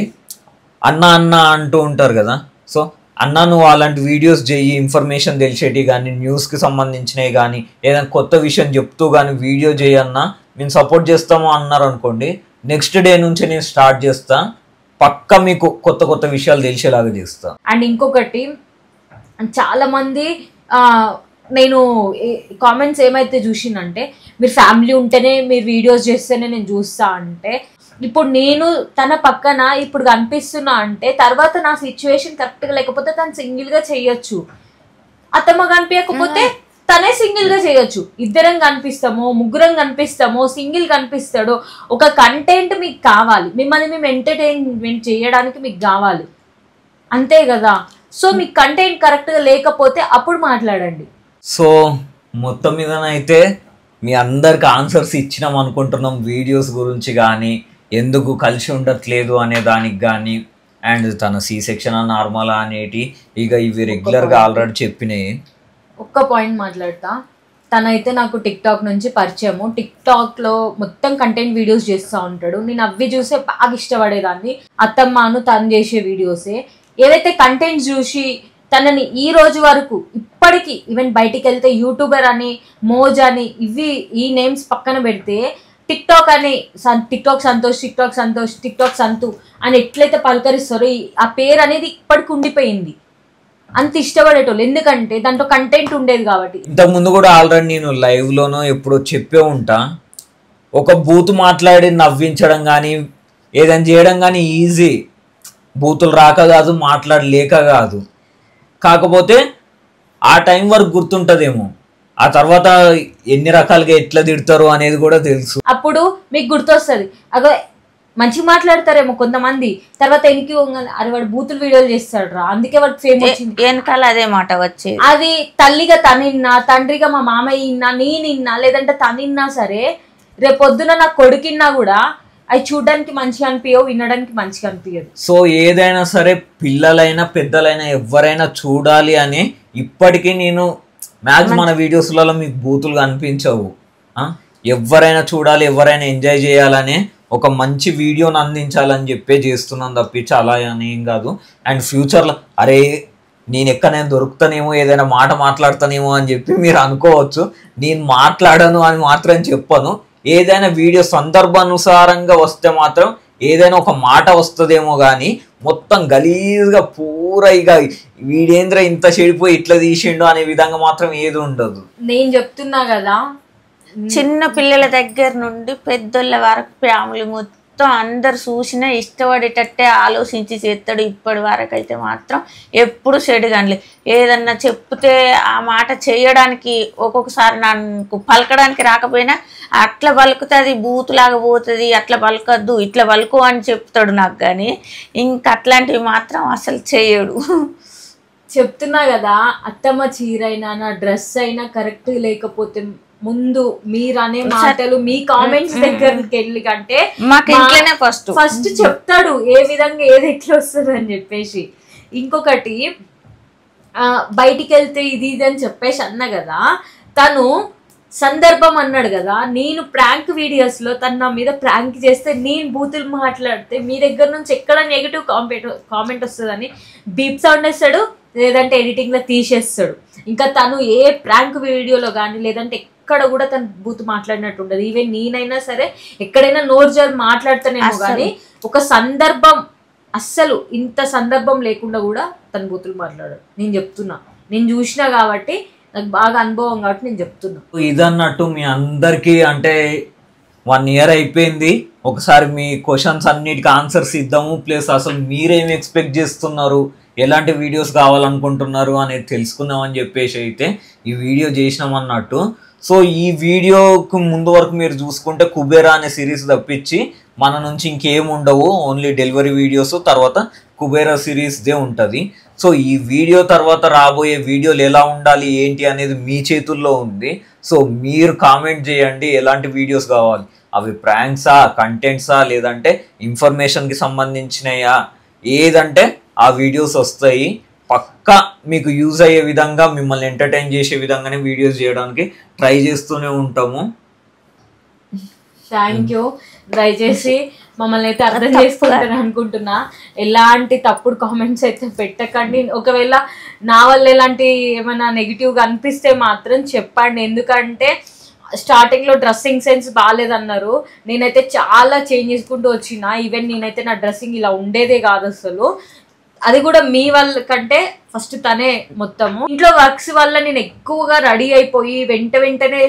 అన్న అన్న అంటూ ఉంటారు కదా. సో అన్న నువ్వు అలాంటి వీడియోస్ చేయి, ఇన్ఫర్మేషన్ తెలిసేటి కానీ, న్యూస్కి సంబంధించినవి కానీ, ఏదైనా కొత్త విషయం చెప్తూ కానీ వీడియో చేయన్నా మేము సపోర్ట్ చేస్తాము అన్నారు అనుకోండి, నెక్స్ట్ డే నుంచి నేను స్టార్ట్ చేస్తా, పక్క మీకు కొత్త కొత్త విషయాలు తెలిసేలాగా చేస్తా. అండ్ ఇంకొకటి, చాలా మంది నేను కామెంట్స్ ఏమైతే చూసినంటే, మీరు ఫ్యామిలీ ఉంటేనే మీరు వీడియోస్ చేస్తేనే నేను చూస్తా అంటే, ఇప్పుడు నేను తన పక్కన ఇప్పుడు కనిపిస్తున్నా అంటే తర్వాత నా సిచ్యువేషన్ కరెక్ట్గా లేకపోతే తను సింగిల్గా చేయొచ్చు, అత్తమ్మ కనిపించకపోతే తనే సింగిల్గా చేయొచ్చు. ఇద్దరం కనిపిస్తామో, ముగ్గురం కనిపిస్తామో, సింగిల్ కనిపిస్తాడో, ఒక కంటెంట్ మీకు కావాలి, మిమ్మల్ని మేము ఎంటర్టైన్మెంట్ చేయడానికి మీకు కావాలి, అంతే కదా. సో మీకు కంటెంట్ కరెక్ట్గా లేకపోతే అప్పుడు మాట్లాడండి. సో మొత్తం మీదనైతే మీ అందరికి ఆన్సర్స్ ఇచ్చినాం అనుకుంటున్నాం, వీడియోస్ గురించి కానీ, ఎందుకు కలిసి ఉండట్లేదు అనే దానికి కానీ, అండ్ తన సి సెక్షన్ నార్మల్ అనేటి ఇక ఇవి రెగ్యులర్గా ఆల్రెడీ చెప్పినాయి. ఒక్క పాయింట్ మాట్లాడతా, తనైతే నాకు టిక్ టాక్ నుంచి పరిచయము. టిక్ టాక్లో మొత్తం కంటెంట్ వీడియోస్ చేస్తూ ఉంటాడు, నేను అవి చూసే బాగా ఇష్టపడేదాన్ని. అత్తమ్మను తను చేసే వీడియోసే, ఏవైతే కంటెంట్ చూసి తనని ఈ రోజు వరకు ఇప్పటికీ ఈవెన్ బయటికి వెళ్తే యూట్యూబర్ అని, మోజ్ అని, ఇవి ఈ నేమ్స్ పక్కన పెడితే టిక్ టాక్ అని, tick talk Santosh, tick talk Santosh, tick talk సంతు అని ఎట్లయితే పలకరిస్తారో ఆ పేరు అనేది ఇప్పటికి ఉండిపోయింది. అంత ఇష్టపడేటోళ్ళు, ఎందుకంటే దాంట్లో కంటెంట్ ఉండేది కాబట్టి. ఇంతకు ముందు కూడా ఆల్రెడీ నేను లైవ్లోనో ఎప్పుడో చెప్పే ఉంటా, ఒక బూత్ మాట్లాడి నవ్వించడం కానీ ఏదైనా చేయడం కానీ ఈజీ, బూతులు రాక కాదు, మాట్లాడలేక కాదు. కాకపోతే ఆ టైం వరకు గుర్తుంటుందేమో, ఆ తర్వాత ఎన్ని రకాలుగా ఎట్లా తిడతారు అనేది కూడా తెలుసు. అప్పుడు మీకు గుర్తొస్తుంది, అగో మంచిగా మాట్లాడతారేమో కొంతమంది, తర్వాత ఎనికి అరే వాడు బూతులు వీడియోలు చేస్తాడు రా, అందుకే వాడు ఫేమ్ వచ్చింది, వెనకాల అదే మాట వచ్చేది. అది తల్లిగా తనిన్నా, తండ్రిగా మా మామయ్య ఇన్నా, నేనిన్నా, లేదంటే తనిన్నా సరే, రేపొద్దున నా కొడుకిన్నా కూడా అవి చూడడానికి మంచిగా అనిపించవు, వినడానికి మంచిగా అనిపించదు. సో ఏదైనా సరే పిల్లలైనా పెద్దలైనా ఎవరైనా చూడాలి అని ఇప్పటికీ నేను మ్యాక్స్ మన వీడియోస్లలో మీకు బూతులు కనిపించవు. ఎవరైనా చూడాలి, ఎవరైనా ఎంజాయ్ చేయాలని ఒక మంచి వీడియోని అందించాలని చెప్పే చేస్తున్నాను తప్పించి అలా అని ఏం కాదు. అండ్ ఫ్యూచర్లో అరే నేను ఎక్కడైనా దొరుకుతానేమో, ఏదైనా మాట మాట్లాడతానేమో అని చెప్పి మీరు అనుకోవచ్చు. నేను మాట్లాడను అని మాత్రం చెప్పను. ఏదైనా వీడియో సందర్భానుసారంగా వస్తే మాత్రం ఏదైనా ఒక మాట వస్తుందేమో కానీ మొత్తం గలీజ్గా పూరా ఇక వీడేంద్ర ఇంత చెడిపోయి ఇట్లా తీసిండు అనే విధంగా మాత్రం ఏది ఉండదు. నేను చెప్తున్నా కదా, చిన్న పిల్లల దగ్గర నుండి పెద్దోళ్ళ వరకు ఫ్యామిలీ మొత్తం అందరు చూసినా ఇష్టపడేటట్టే ఆలోచించి చేస్తాడు. ఇప్పటి వరకు అయితే మాత్రం ఎప్పుడు చెడు కానలేదు. ఏదన్నా చెప్తే ఆ మాట చేయడానికి ఒక్కొక్కసారి నాకు పలకడానికి రాకపోయినా అట్లా పలుకుతుంది, బూతులాగా పోతుంది, అట్లా పలకద్దు ఇట్లా పలుకు అని చెప్తాడు నాకు. కానీ ఇంకా అట్లాంటివి మాత్రం అసలు చేయడు. చెప్తున్నా కదా, అత్తమ్మ చీర అయినా నా డ్రెస్ అయినా కరెక్ట్ లేకపోతే ముందు మీరు అనే మాటలు మీ కామెంట్స్ దగ్గరికి వెళ్ళి కంటే మాకు ఇంట్లోనే ఫస్ట్ చెప్తాడు ఏ విధంగా ఏది ఎట్లా వస్తుంది అని చెప్పేసి. ఇంకొకటి బయటికి వెళ్తే ఇది ఇది అని చెప్పేసి అన్నా కదా, తను సందర్భం అన్నాడు కదా, నేను ప్రాంక్ వీడియోస్ లో తను నా మీద ప్రాంక్ చేస్తే నేను బూతులు మాట్లాడితే మీ దగ్గర నుంచి ఎక్కడ నెగిటివ్ కామెంట్ వస్తుందని బీప్ సౌండ్ వేస్తాడు, లేదంటే ఎడిటింగ్ లో తీసేస్తాడు. ఇంకా తను ఏ ప్రాంక్ వీడియోలో కానీ లేదంటే ఎక్కడ కూడా తను బూత్ మాట్లాడినట్టు ఉండదు. ఈవెన్ నేనైనా సరే ఎక్కడైనా నోరు జారి మాట్లాడతానేమో కానీ ఒక సందర్భం అస్సలు ఇంత సందర్భం లేకుండా కూడా తను బూతులు మాట్లాడాడు. నేను చెప్తున్నా, నేను చూసినా కాబట్టి నాకు బాగా అనుభవం కాబట్టి నేను చెప్తున్నా. ఇదన్నట్టు మీ అందరికీ అంటే 1 year అయిపోయింది. ఒకసారి మీ క్వశ్చన్స్ అన్నిటికీ ఆన్సర్స్ ఇద్దాము, ప్లస్ అసలు మీరేమి ఎక్స్పెక్ట్ చేస్తున్నారు, ఎలాంటి వీడియోస్ కావాలనుకుంటున్నారు అనేది తెలుసుకుందామని చెప్పేసి అయితే ఈ వీడియో చేసినామన్నట్టు. సో ఈ వీడియోకు ముందు వరకు మీరు చూసుకుంటే కుబేరా అనే సిరీస్ తప్పించి మన నుంచి ఇంకేం ఉండవు, ఓన్లీ డెలివరీ వీడియోస్, తర్వాత కుబేరా సిరీస్దే ఉంటుంది. సో ఈ వీడియో తర్వాత రాబోయే వీడియోలు ఎలా ఉండాలి ఏంటి అనేది మీ చేతుల్లో ఉంది. సో మీరు కామెంట్ చేయండి ఎలాంటి వీడియోస్ కావాలి, అవి ప్రాంక్సా, కంటెంట్సా, లేదంటే ఇన్ఫర్మేషన్కి సంబంధించినయా, ఏదంటే ఆ వీడియోస్ వస్తాయి. పక్కా మీకు యూజ్ అయ్యే విధంగా, మిమ్మల్ని ఎంటర్టైన్ చేసే విధంగానే వీడియోస్ చేయడానికి ట్రై చేస్తూనే ఉంటాము. Thank you. దయచేసి మమ్మల్ని అయితే అర్థం చేసుకుంటాను అనుకుంటున్నా. ఎలాంటి తప్పుడు కామెంట్స్ అయితే పెట్టకండి. ఒకవేళ నా వల్ల ఎలాంటి ఏమైనా నెగిటివ్గా అనిపిస్తే మాత్రం చెప్పండి. ఎందుకంటే స్టార్టింగ్ లో డ్రెస్సింగ్ సెన్స్ బాగాలేదన్నారు, నేనైతే చాలా చేంజ్ చేసుకుంటూ వచ్చిన. ఈవెన్ నేనైతే నా డ్రెస్సింగ్ ఇలా ఉండేదే కాదు అసలు. అది కూడా మీ వల్ల కంటే ఫస్ట్ తనే మొత్తము. ఇంట్లో వర్క్స్ వల్ల నేను ఎక్కువగా రెడీ అయిపోయి వెంటనే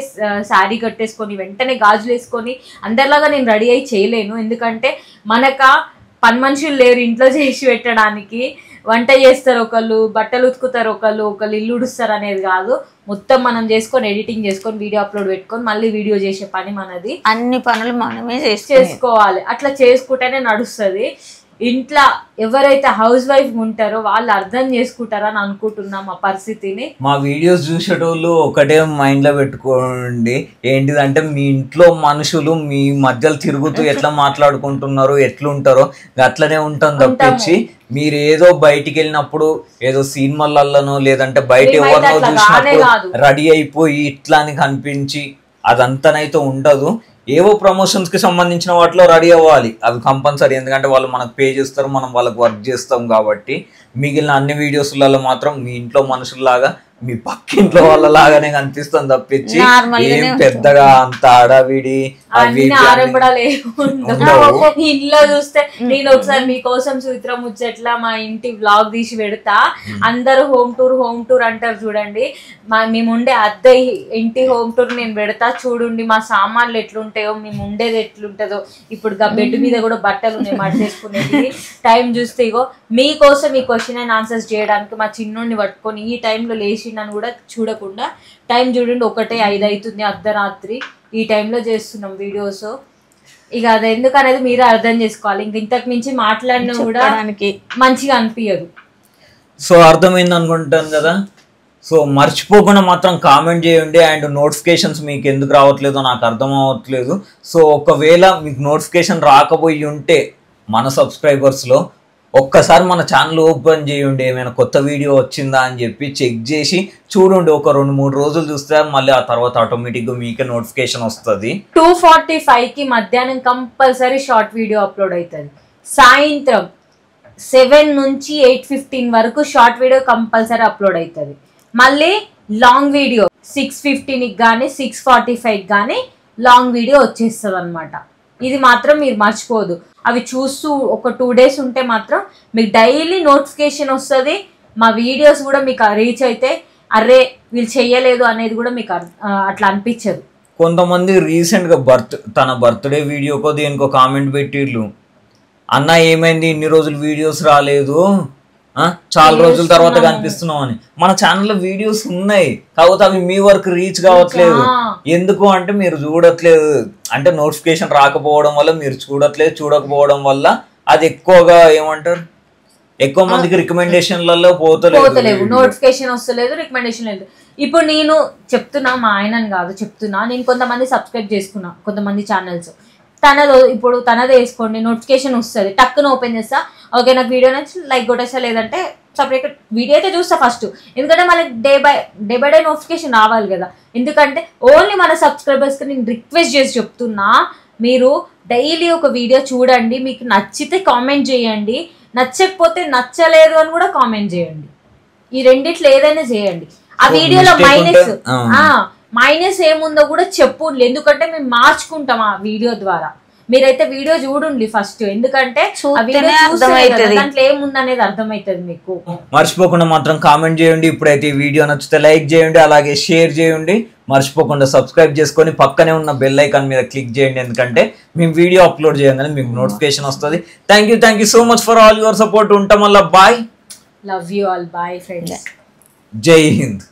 శారీ కట్టేసుకొని వెంటనే గాజులు వేసుకొని అందరిలాగా నేను రెడీ అయి చేయలేను. ఎందుకంటే మనక పని మనుషులు లేరు ఇంట్లో చేసి పెట్టడానికి. వంట చేస్తారు ఒకళ్ళు, బట్టలు ఉతుకుతారు ఒకళ్ళు ఇల్లు ఉడుస్తారు అనేది కాదు. మొత్తం మనం చేసుకొని ఎడిటింగ్ చేసుకొని వీడియో అప్లోడ్ పెట్టుకొని మళ్ళీ వీడియో చేసే పని మనది. అన్ని పనులు మనమే చేసుకోవాలి. అట్లా చేసుకుంటేనే నడుస్తుంది. ఇంట్లో ఎవరైతే హౌస్ వైఫ్ ఉంటారో వాళ్ళు అర్థం చేసుకుంటారని అనుకుంటున్నాం మా పరిస్థితిని. మా వీడియోస్ చూసేటోళ్ళు ఒకటే మైండ్ లో పెట్టుకోండి, ఏంటిదంటే మీ ఇంట్లో మనుషులు మీ మధ్యలో తిరుగుతూ ఎట్లా మాట్లాడుకుంటున్నారు, ఎట్లుంటారో అట్లనే ఉంటాం తప్పించి మీరు ఏదో బయటికి వెళ్ళినప్పుడు ఏదో సినిమాలలోనో లేదంటే బయట ఎవరినో చూసినప్పుడు రెడీ అయిపోయి ఇట్లా అని కనిపించి అదంతానైతే ఉండదు. ఏవో ప్రమోషన్స్ కి సంబంధించిన వాటిలో రెడీ అవ్వాలి, అవి కంపల్సరీ. ఎందుకంటే వాళ్ళు మనకు పే చేస్తారు, మనం వాళ్ళకి వర్క్ చేస్తాం కాబట్టి. మిగిలిన అన్ని వీడియోస్లలో మాత్రం మీ ఇంట్లో మనుషుల్లాగా మీ పక్కింట్లో వాళ్ళలాగానే కనిపిస్తుంది తప్పించి ఏం పెద్దగా అంత అడవిడి ఇంట్లో చూస్తే నేను ఒకసారి మీకోసం సూత్ర ముచ్చట్లా మా ఇంటి వ్లాగ్ తీసి పెడతా. అందరూ హోమ్ టూర్ అంటారు చూడండి. మేము ఉండే అద్దె ఇంటి హోమ్ టూర్ నేను పెడతా చూడండి. మా సామాన్లు ఎట్లుంటాయో, మేము ఉండేది ఎట్లుంటదో. ఇప్పుడు బెడ్ మీద కూడా బట్టలు ఉన్నాయి మడిచేసుకునేది. టైం చూస్తే ఇగో మీకోసం ఈ క్వశ్చన్ అండ్ ఆన్సర్స్ చేయడానికి మా చిన్నోడిని పట్టుకొని ఈ టైంలో లేచి నన్ను కూడా చూడకుండా టైం చూడండి 1:05 అవుతుంది అర్ధరాత్రి. ఈ టైంలో చేస్తున్నాం వీడియోస్. ఇక అది ఎందుకు అనేది మీరు అర్థం చేసుకోవాలి. ఇంక ఇంతకు మించి మాట్లాడినా కూడా మంచిగా అనిపించదు. సో అర్థమైంది అనుకుంటాను కదా. సో మర్చిపోకుండా మాత్రం కామెంట్ చేయండి. అండ్ నోటిఫికేషన్స్ మీకు ఎందుకు రావట్లేదో నాకు అర్థం అవ్వట్లేదు. సో ఒకవేళ మీకు నోటిఫికేషన్ రాకపోయి ఉంటే మన సబ్స్క్రైబర్స్లో ఒక్కసారి మన ఛానల్ ఓపెన్ చేయండి, ఏమైనా కొత్త వీడియో వచ్చిందా అని చెప్పి చెక్ చేసి చూడండి. ఒక 2-3 రోజులు చూస్తే మళ్ళీ ఆ తర్వాత ఆటోమేటిక్గా మీకే నోటిఫికేషన్ వస్తుంది. 2:45కి మధ్యాహ్నం కంపల్సరీ షార్ట్ వీడియో అప్లోడ్ అవుతుంది. సాయంత్రం 7 నుంచి 8:15 వరకు షార్ట్ వీడియో కంపల్సరీ అప్లోడ్ అవుతుంది. మళ్ళీ లాంగ్ వీడియో 6:15కి కానీ 6:45కి కానీ లాంగ్ వీడియో వచ్చేస్తుంది అనమాట. ఇది మాత్రం మీరు మర్చిపోదు. అవి చూస్తూ ఒక 2 days ఉంటే మాత్రం మీకు డైలీ నోటిఫికేషన్ వస్తుంది. మా వీడియోస్ కూడా మీకు రీచ్ అయితే అర్రే వీళ్ళు చెయ్యలేదు అనేది కూడా మీకు అట్లా అనిపించదు. కొంతమంది రీసెంట్గా తన బర్త్డే వీడియోకో దేనికో కామెంట్ పెట్టిర్రు, అన్న ఏమైంది ఇన్ని రోజులు వీడియోస్ రాలేదు, చాలా రోజుల తర్వాత కనిపిస్తున్నాం అని. మన ఛానల్లో వీడియోస్ ఉన్నాయి, కాకపోతే అవి మీ వరకు రీచ్ కావట్లేదు. ఎందుకు అంటే మీరు చూడట్లేదు, అంటే నోటిఫికేషన్ రాకపోవడం వల్ల మీరు చూడకపోవడం వల్ల అది ఎక్కువగా ఏమంటారు, ఎక్కువ మందికి రికమెండేషన్లలో పోతలేవు, నోటిఫికేషన్ వస్తలేదు, రికమెండేషన్ లేదు. ఇప్పుడు నేను చెప్తున్నా, మా ఆయనని కాదు చెప్తున్నా, నేను కొంతమంది సబ్స్క్రైబ్ చేసుకున్నా కొంతమంది ఛానల్స్, ఇప్పుడు తనదే వేసుకోండి, నోటిఫికేషన్ వస్తుంది, టక్కున ఓపెన్ చేస్తా, ఓకే నాకు వీడియో నచ్చి లైక్ కొట్టేస్తా, లేదంటే సపరేట్ వీడియో అయితే చూస్తా ఫస్ట్, ఎందుకంటే మనకి డే బై డే నోటిఫికేషన్ రావాలి కదా. ఎందుకంటే ఓన్లీ మన సబ్స్క్రైబర్స్కి నేను రిక్వెస్ట్ చేసి చెప్తున్నా, మీరు డైలీ ఒక వీడియో చూడండి, మీకు నచ్చితే కామెంట్ చేయండి, నచ్చకపోతే నచ్చలేదు అని కూడా కామెంట్ చేయండి, ఈ రెండిట్లో ఏదైనా చేయండి. ఆ వీడియోలో మైనస్ ఏముందో కూడా చెప్పు, ఎందుకంటే మేము మార్చుకుంటాం ఆ వీడియో ద్వారా. మీరైతే వీడియో చూడండి ఫస్ట్, ఎందుకంటే దాంట్లో ఏముందనేది అర్థమవుతుంది మీకు. మర్చిపోకుండా మాత్రం కామెంట్ చేయండి. ఇప్పుడైతే ఈ వీడియో నచ్చితే లైక్ చేయండి, అలాగే షేర్ చేయండి. మర్చిపోకుండా సబ్స్క్రైబ్ చేసుకొని పక్కనే ఉన్న బెల్ ఐకాన్ మీద క్లిక్ చేయండి, ఎందుకంటే మేము వీడియో అప్లోడ్ చేయగానే మీకు నోటిఫికేషన్ వస్తుంది. Thank you so much for all your support. ఉంటాం వల్ల bye, love you all, bye friends, Jai Hind.